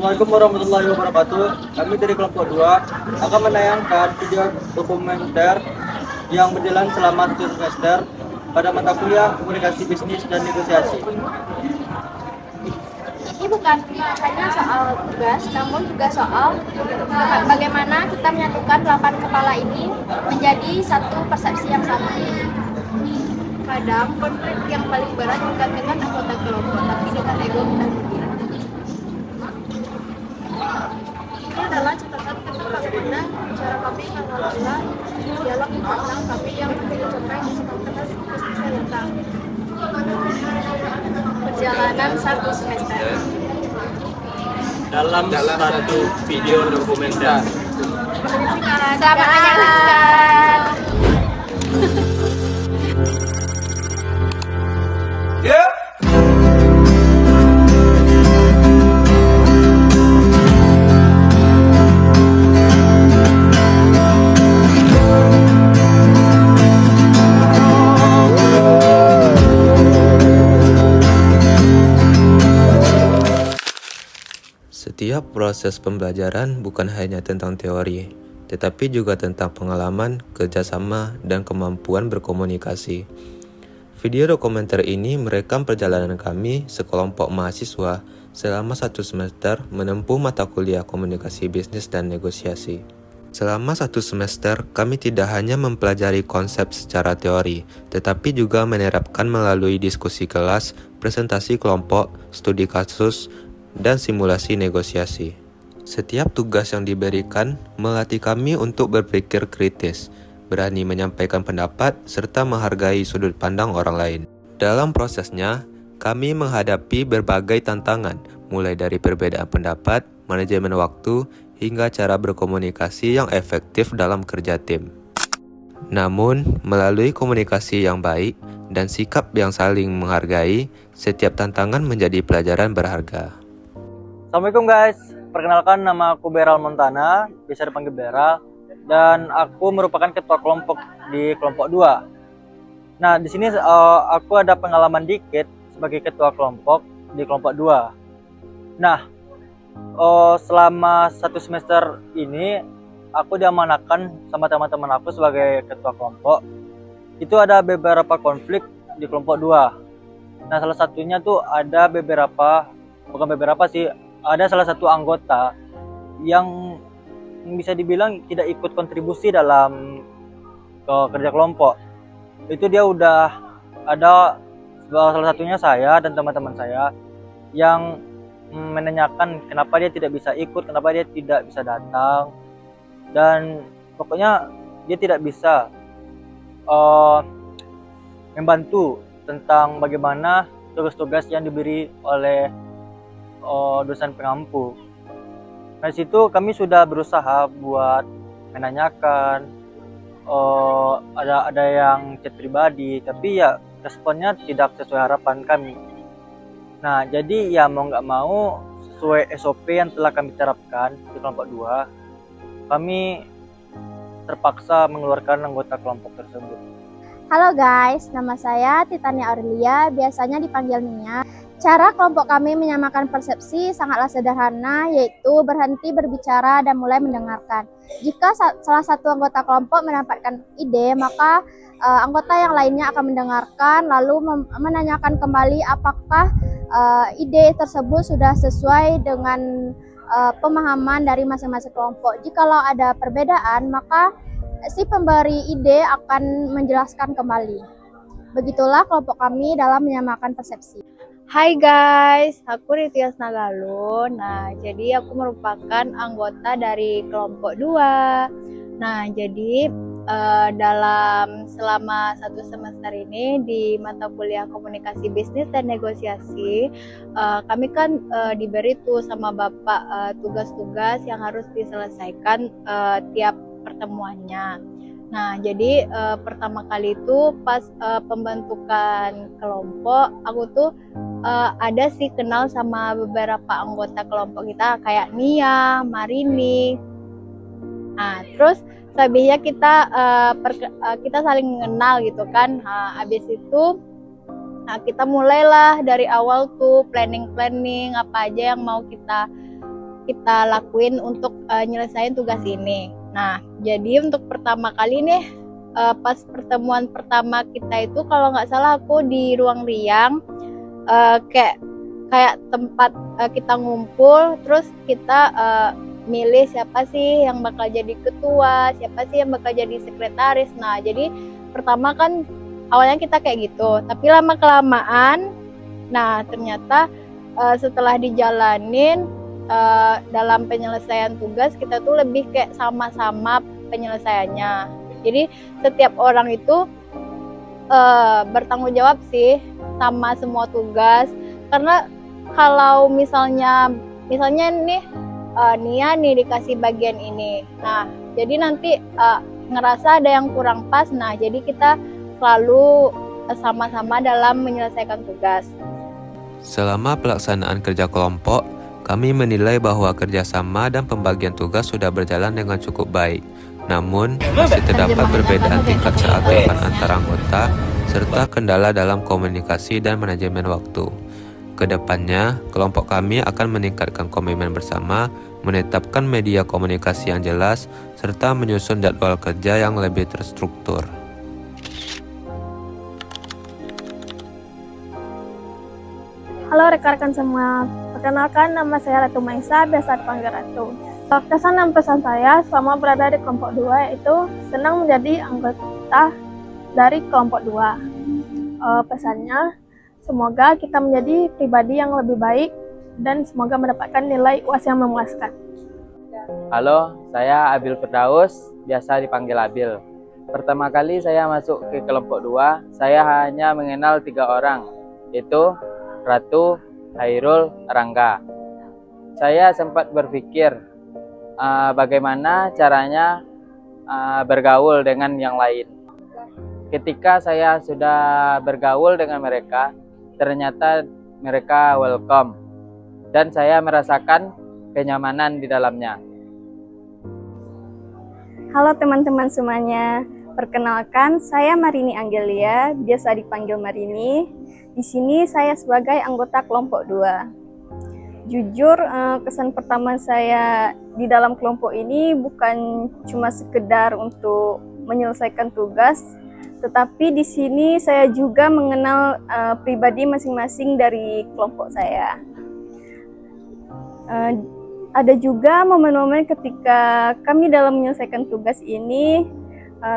Assalamualaikum warahmatullahi wabarakatuh. Kami dari kelompok 2 akan menayangkan video dokumenter yang berjalan selama 1 semester pada mata kuliah komunikasi bisnis dan negosiasi. Ini bukan hanya soal tugas, namun juga soal bagaimana kita menyatukan 8 kepala ini menjadi satu persepsi yang sama. Kadang konflik yang paling berat bukan dengan anggota kelompok, tapi dengan ego kita sendiri. Ini adalah catatan tentang bagaimana cara kami mengelola dialog internal kami yang mencapai kesepakatan bisnis yang datang. Perjalanan 1 semester. Dalam satu video dokumenter. Selamat menyaksikan. Setiap proses pembelajaran bukan hanya tentang teori, tetapi juga tentang pengalaman, kerjasama, dan kemampuan berkomunikasi. Video dokumenter ini merekam perjalanan kami sekelompok mahasiswa selama 1 semester menempuh mata kuliah komunikasi bisnis dan negosiasi. Selama 1 semester, kami tidak hanya mempelajari konsep secara teori, tetapi juga menerapkan melalui diskusi kelas, presentasi kelompok, studi kasus, dan simulasi negosiasi. Setiap tugas yang diberikan melatih kami untuk berpikir kritis, berani menyampaikan pendapat, serta menghargai sudut pandang orang lain. Dalam prosesnya, kami menghadapi berbagai tantangan, mulai dari perbedaan pendapat, manajemen waktu, hingga cara berkomunikasi yang efektif dalam kerja tim. Namun, melalui komunikasi yang baik dan sikap yang saling menghargai, setiap tantangan menjadi pelajaran berharga. Assalamualaikum guys, perkenalkan nama aku Beral Montana, bisa dipanggil Beral, dan aku merupakan ketua kelompok di kelompok 2. Nah, di sini aku ada pengalaman dikit sebagai ketua kelompok di kelompok 2. Nah, selama 1 semester ini aku diamanahkan sama teman-teman aku sebagai ketua kelompok. Itu ada beberapa konflik di kelompok 2. Nah, salah satunya tuh ada ada salah satu anggota yang bisa dibilang tidak ikut kontribusi dalam kerja kelompok. Itu dia udah ada salah satunya saya dan teman-teman saya yang menanyakan kenapa dia tidak bisa ikut, kenapa dia tidak bisa datang, dan pokoknya dia tidak bisa membantu tentang bagaimana tugas-tugas yang diberi oleh dosen pengampu. Nah, situ kami sudah berusaha buat menanyakan, ada yang chat pribadi, tapi ya responnya tidak sesuai harapan kami. Nah, jadi ya mau nggak mau sesuai SOP yang telah kami terapkan di kelompok 2, kami terpaksa mengeluarkan anggota kelompok tersebut. Halo guys, nama saya Titania Aurelia, biasanya dipanggil Nia. Cara kelompok kami menyamakan persepsi sangatlah sederhana, yaitu berhenti berbicara dan mulai mendengarkan. Jika salah satu anggota kelompok mendapatkan ide, maka anggota yang lainnya akan mendengarkan lalu menanyakan kembali apakah ide tersebut sudah sesuai dengan pemahaman dari masing-masing kelompok. Jikalau ada perbedaan, maka si pemberi ide akan menjelaskan kembali. Begitulah kelompok kami dalam menyamakan persepsi. Hai guys, aku Ritias Nagalu. Nah, jadi aku merupakan anggota dari kelompok 2. Nah, jadi selama 1 semester ini di mata kuliah komunikasi bisnis dan negosiasi, kami kan diberi tuh sama Bapak tugas-tugas yang harus diselesaikan tiap pertemuannya. Nah, jadi pertama kali itu pas pembentukan kelompok, aku tuh ada sih kenal sama beberapa anggota kelompok kita kayak Nia, Marini. Nah, terus sehabisnya kita saling mengenal gitu kan. Nah, habis itu kita mulailah dari awal tuh planning apa aja yang mau kita kita lakuin untuk nyelesain tugas ini. Nah, jadi untuk pertama kali nih, pas pertemuan pertama kita itu kalau nggak salah aku di ruang riang, kayak tempat kita ngumpul, terus kita milih siapa sih yang bakal jadi ketua, siapa sih yang bakal jadi sekretaris. Nah, jadi pertama kan awalnya kita kayak gitu, tapi lama kelamaan, nah ternyata setelah dijalanin dalam penyelesaian tugas, kita tuh lebih kayak sama-sama penyelesaiannya. Jadi setiap orang itu bertanggung jawab sih sama semua tugas, karena kalau misalnya nih Nia nih dikasih bagian ini, nah jadi nanti ngerasa ada yang kurang pas, nah jadi kita selalu sama-sama dalam menyelesaikan tugas. Selama pelaksanaan kerja kelompok, kami menilai bahwa kerjasama dan pembagian tugas sudah berjalan dengan cukup baik. Namun, masih terdapat perbedaan tingkat keakraban antara anggota, serta kendala dalam komunikasi dan manajemen waktu. Kedepannya, kelompok kami akan meningkatkan komitmen bersama, menetapkan media komunikasi yang jelas, serta menyusun jadwal kerja yang lebih terstruktur. Halo rekan-rekan semua, perkenalkan nama saya Ratu Maisa, biasa dipanggil Ratu. Kesan dan pesan saya selama berada di kelompok 2 yaitu senang menjadi anggota dari kelompok 2. Pesannya, semoga kita menjadi pribadi yang lebih baik dan semoga mendapatkan nilai UAS yang memuaskan. Halo, saya Abil Firdaus, biasa dipanggil Abil. Pertama kali saya masuk ke kelompok 2, saya hanya mengenal 3 orang, yaitu Ratu, Hairul, Rangga. Saya sempat berpikir bagaimana caranya bergaul dengan yang lain. Ketika saya sudah bergaul dengan mereka, ternyata mereka welcome dan saya merasakan kenyamanan di dalamnya. Halo teman-teman semuanya, perkenalkan saya Marini Anggelia, biasa dipanggil Marini. Di sini saya sebagai anggota kelompok 2. Jujur, kesan pertama saya di dalam kelompok ini bukan cuma sekedar untuk menyelesaikan tugas, tetapi di sini saya juga mengenal pribadi masing-masing dari kelompok saya. Ada juga momen-momen ketika kami dalam menyelesaikan tugas ini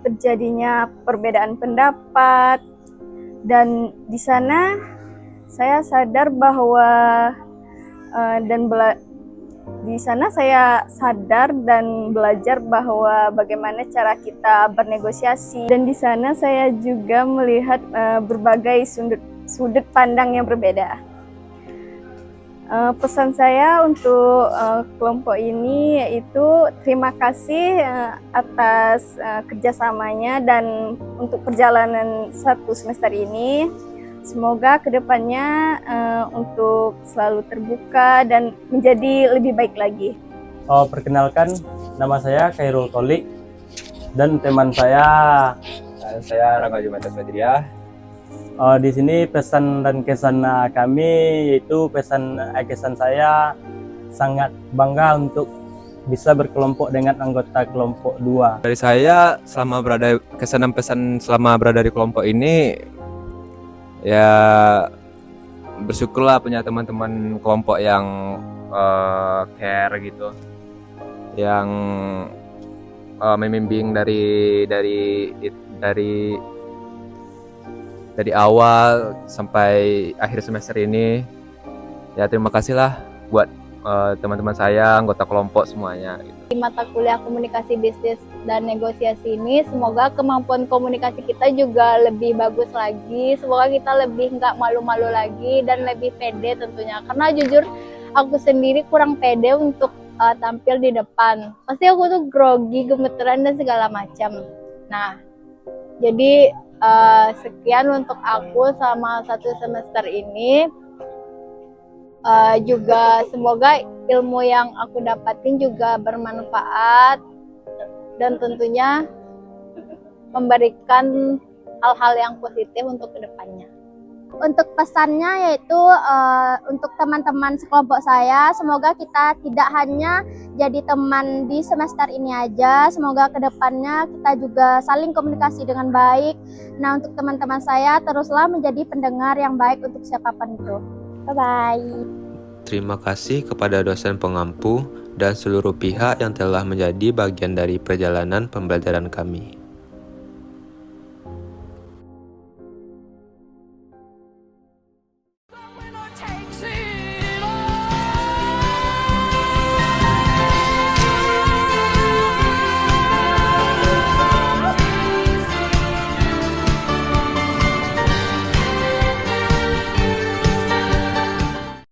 terjadinya perbedaan pendapat, dan di sana saya sadar bahwa di sana saya sadar dan belajar bahwa bagaimana cara kita bernegosiasi, dan di sana saya juga melihat berbagai sudut pandang yang berbeda. Pesan saya untuk kelompok ini yaitu terima kasih atas kerjasamanya dan untuk perjalanan 1 semester ini. Semoga kedepannya untuk selalu terbuka dan menjadi lebih baik lagi. Perkenalkan, nama saya Khairul Tolik dan teman saya Rangga Jumatan Badriah. Di sini pesan dan kesan kami yaitu kesan saya sangat bangga untuk bisa berkelompok dengan anggota kelompok 2. Dari saya kesan dan pesan selama berada di kelompok ini, ya bersyukurlah punya teman-teman kelompok yang care gitu, yang membimbing dari awal sampai akhir semester ini. Ya terima kasihlah buat teman-teman saya, anggota kelompok semuanya. Di mata kuliah komunikasi bisnis dan negosiasi ini, semoga kemampuan komunikasi kita juga lebih bagus lagi. Semoga kita lebih nggak malu-malu lagi dan lebih pede tentunya. Karena jujur aku sendiri kurang pede untuk tampil di depan. Pasti aku tuh grogi, gemeteran dan segala macam. Nah, jadi sekian untuk aku selama 1 semester ini. Juga semoga ilmu yang aku dapatin juga bermanfaat dan tentunya memberikan hal-hal yang positif untuk kedepannya. Untuk pesannya yaitu untuk teman-teman sekelompok saya, semoga kita tidak hanya jadi teman di semester ini aja, semoga kedepannya kita juga saling komunikasi dengan baik. Nah, untuk teman-teman saya, teruslah menjadi pendengar yang baik untuk siapapun itu. Bye-bye. Terima kasih kepada dosen pengampu dan seluruh pihak yang telah menjadi bagian dari perjalanan pembelajaran kami.